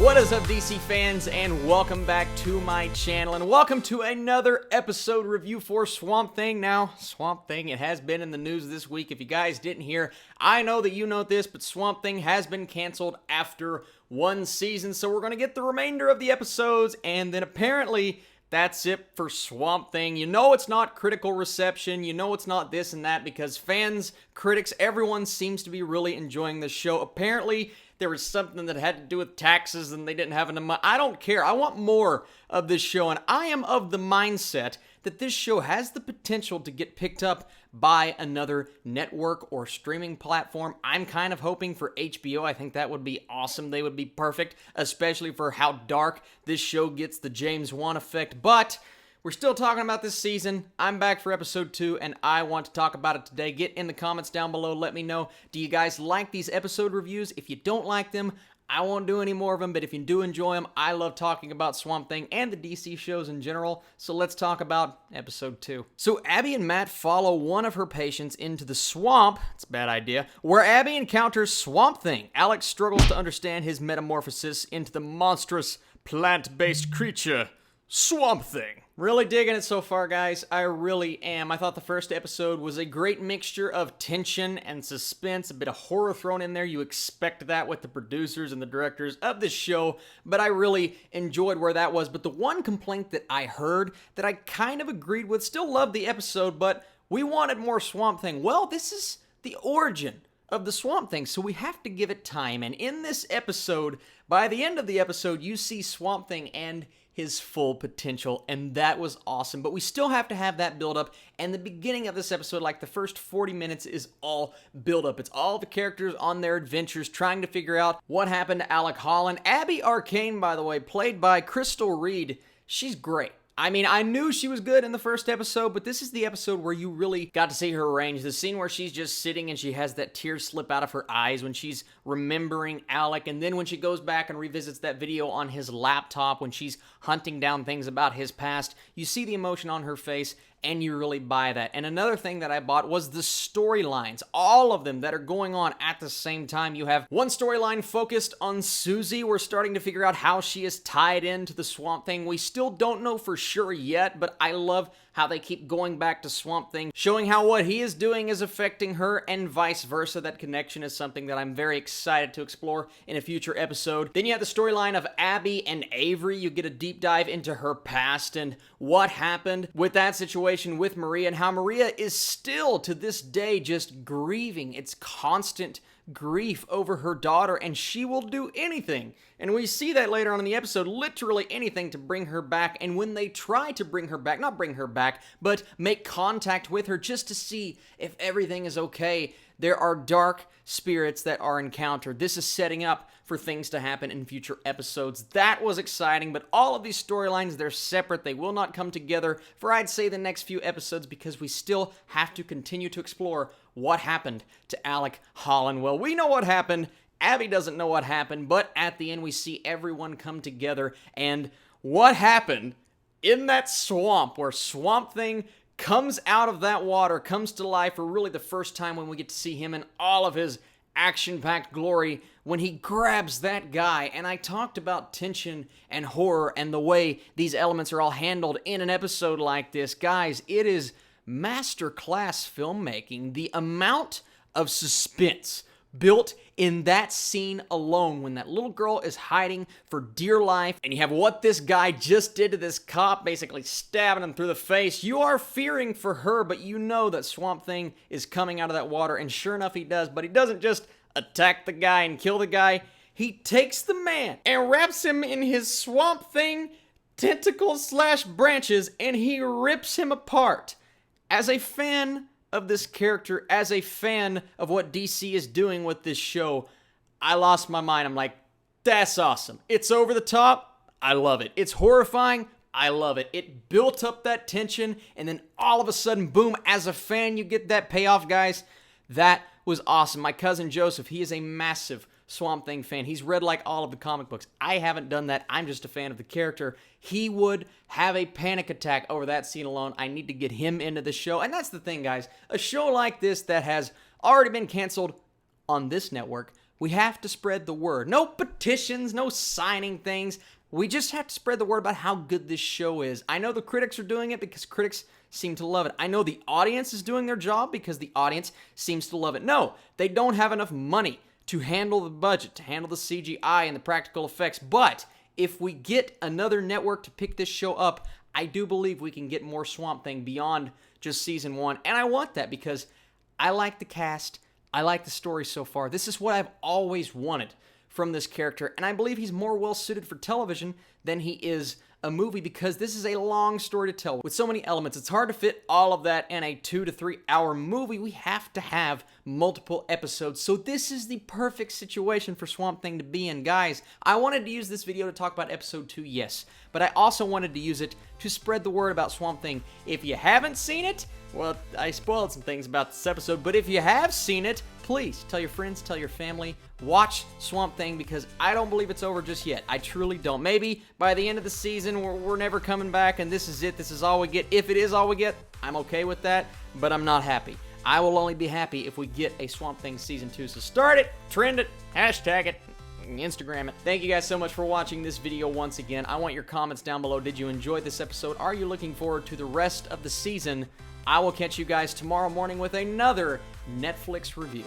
What is up, DC fans, and welcome back to my channel, and welcome to another episode review for Swamp Thing. Now, Swamp Thing, it has been in the news this week. If you guys didn't hear, I know that you know this, but Swamp Thing has been canceled after one season, so we're going to get the remainder of the episodes, and then apparently that's it for Swamp Thing. You know it's not critical reception, you know it's not this and that, because fans, critics, everyone seems to be really enjoying this show. Apparently, there was something that had to do with taxes and they didn't have enough money. I don't care. I want more of this show, and I am of the mindset that this show has the potential to get picked up by another network or streaming platform. I'm kind of hoping for HBO. I think that would be awesome. They would be perfect, especially for how dark this show gets, the James Wan effect. But we're still talking about this season. I'm back for episode 2, and I want to talk about it today. Get in the comments down below. Let me know, do you guys like these episode reviews? If you don't like them, I won't do any more of them, but if you do enjoy them, I love talking about Swamp Thing and the DC shows in general, so let's talk about episode 2. So Abby and Matt follow one of her patients into the swamp, it's a bad idea, where Abby encounters Swamp Thing. Alex struggles to understand his metamorphosis into the monstrous plant-based creature, Swamp Thing. Really digging it so far, guys. I really am. I thought the first episode was a great mixture of tension and suspense, a bit of horror thrown in there. You expect that with the producers and the directors of this show, but I really enjoyed where that was. But the one complaint that I heard that I kind of agreed with, still loved the episode, but we wanted more Swamp Thing. Well, this is the origin of the Swamp Thing, so we have to give it time. And in this episode, by the end of the episode, you see Swamp Thing and his full potential, and that was awesome. But we still have to have that build up, and the beginning of this episode, like the first 40 minutes, is all build up. It's all the characters on their adventures trying to figure out what happened to Alec Holland. Abby Arcane, by the way, played by Crystal Reed, she's great. I mean, I knew she was good in the first episode, but this is the episode where you really got to see her range. The scene where she's just sitting and she has that tear slip out of her eyes when she's remembering Alec, and then when she goes back and revisits that video on his laptop when she's hunting down things about his past, you see the emotion on her face, and you really buy that. And another thing that I bought was the storylines, all of them that are going on at the same time. You have one storyline focused on Susie. We're starting to figure out how she is tied into the Swamp Thing. We still don't know for sure yet, but I love how they keep going back to Swamp Thing, showing how what he is doing is affecting her and vice versa. That connection is something that I'm very excited to explore in a future episode. Then you have the storyline of Abby and Avery. You get a deep dive into her past and what happened with that situation with Maria, and how Maria is still to this day just grieving. It's constant grief over her daughter, and she will do anything, and we see that later on in the episode, literally anything to bring her back. And when they try to bring her back, not bring her back, but make contact with her just to see if everything is okay, there are dark spirits that are encountered. This is setting up for things to happen in future episodes. That was exciting, but all of these storylines, they're separate. They will not come together for, I'd say, the next few episodes, because we still have to continue to explore what happened to Alec Holland. Well, we know what happened. Abby doesn't know what happened, but at the end we see everyone come together, and what happened in that swamp where Swamp Thing comes out of that water, comes to life for really the first time, when we get to see him in all of his action-packed glory when he grabs that guy. And I talked about tension and horror and the way these elements are all handled in an episode like this. Guys, it is masterclass filmmaking. The amount of suspense built in that scene alone, when that little girl is hiding for dear life, and you have what this guy just did to this cop, basically stabbing him through the face. You are fearing for her, but you know that Swamp Thing is coming out of that water, and sure enough he does. But he doesn't just attack the guy and kill the guy. He takes the man and wraps him in his Swamp Thing tentacles / branches, and he rips him apart. As a fan of this character, as a fan of what DC is doing with this show, I lost my mind. I'm like, that's awesome. It's over the top. I love it. It's horrifying. I love it. It built up that tension, and then all of a sudden, boom, as a fan, you get that payoff, guys. That was awesome. My cousin Joseph, he is a massive Swamp Thing fan. He's read like all of the comic books. I haven't done that. I'm just a fan of the character. He would have a panic attack over that scene alone. I need to get him into the show. And that's the thing, guys. A show like this that has already been canceled on this network, we have to spread the word. No petitions, no signing things. We just have to spread the word about how good this show is. I know the critics are doing it because critics seem to love it. I know the audience is doing their job because the audience seems to love it. No, they don't have enough money to handle the budget, to handle the CGI and the practical effects. But if we get another network to pick this show up, I do believe we can get more Swamp Thing beyond just season 1. And I want that because I like the cast. I like the story so far. This is what I've always wanted from this character, and I believe he's more well-suited for television than he is a movie because this is a long story to tell with so many elements. It's hard to fit all of that in a 2 to 3 hour movie. We have to have multiple episodes, so this is the perfect situation for Swamp Thing to be in. Guys, I wanted to use this video to talk about episode 2, yes, but I also wanted to use it to spread the word about Swamp Thing. If you haven't seen it, well, I spoiled some things about this episode, but if you have seen it, please tell your friends, tell your family, watch Swamp Thing because I don't believe it's over just yet. I truly don't. Maybe by the end of the season, we're never coming back and this is it. This is all we get. If it is all we get, I'm okay with that, but I'm not happy. I will only be happy if we get a Swamp Thing Season 2. So start it, trend it, hashtag it, Instagram it. Thank you guys so much for watching this video once again. I want your comments down below. Did you enjoy this episode? Are you looking forward to the rest of the season? I will catch you guys tomorrow morning with another Netflix review.